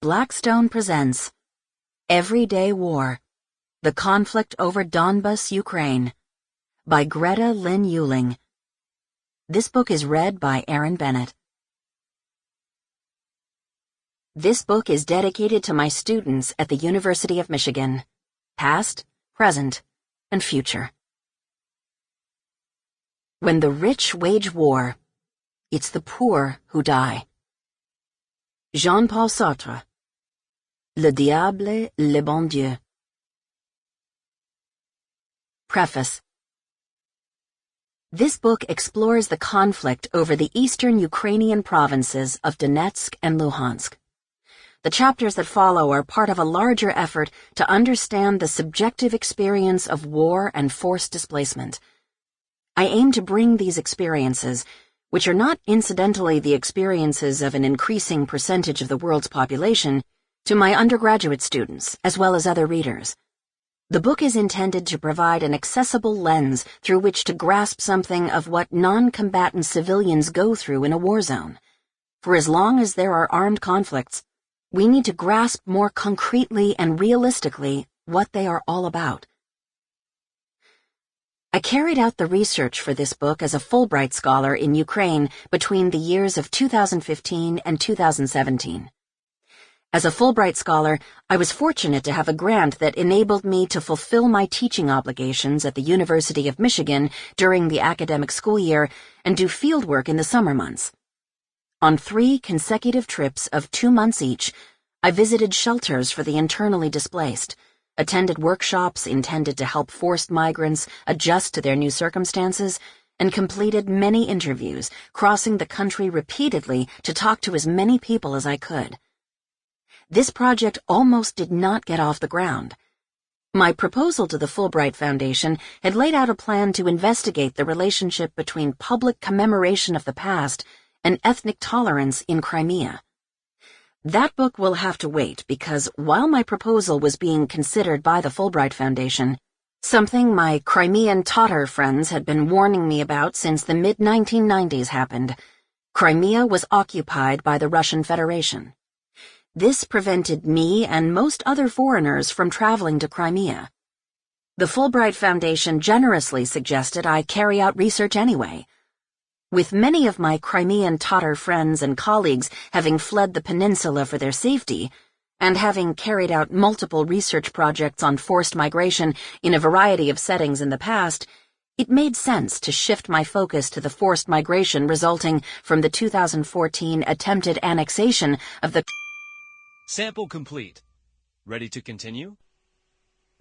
Blackstone presents Everyday War, The Conflict over Donbas, Ukraine, by Greta Lynn Uehling. This book is read by Erin Bennett. This book is dedicated to my students at the University of Michigan, past, present, and future. When the rich wage war, it's the poor who die. Jean-Paul Sartre. Le diable, le bon Dieu. Preface. This book explores the conflict over the eastern Ukrainian provinces of Donetsk and Luhansk. The chapters that follow are part of a larger effort to understand the subjective experience of war and forced displacement. I aim to bring these experiences, which are not incidentally the experiences of an increasing percentage of the world's population, to my undergraduate students, as well as other readers. The book is intended to provide an accessible lens through which to grasp something of what non-combatant civilians go through in a war zone. For as long as there are armed conflicts, we need to grasp more concretely and realistically what they are all about. I carried out the research for this book as a Fulbright scholar in Ukraine between the years of 2015 and 2017. As a Fulbright scholar, I was fortunate to have a grant that enabled me to fulfill my teaching obligations at the University of Michigan during the academic school year and do fieldwork in the summer months. On 3 consecutive trips of 2 months each, I visited shelters for the internally displaced, attended workshops intended to help forced migrants adjust to their new circumstances, and completed many interviews, crossing the country repeatedly to talk to as many people as I could. This project almost did not get off the ground. My proposal to the Fulbright Foundation had laid out a plan to investigate the relationship between public commemoration of the past and ethnic tolerance in Crimea. That book will have to wait because while my proposal was being considered by the Fulbright Foundation, something my Crimean Tatar friends had been warning me about since the mid-1990s happened. Crimea was occupied by the Russian Federation. This prevented me and most other foreigners from traveling to Crimea. The Fulbright Foundation generously suggested I carry out research anyway. With many of my Crimean Tatar friends and colleagues having fled the peninsula for their safety, and having carried out multiple research projects on forced migration in a variety of settings in the past, it made sense to shift my focus to the forced migration resulting from the 2014 attempted annexation of the... Sample complete. Ready to continue?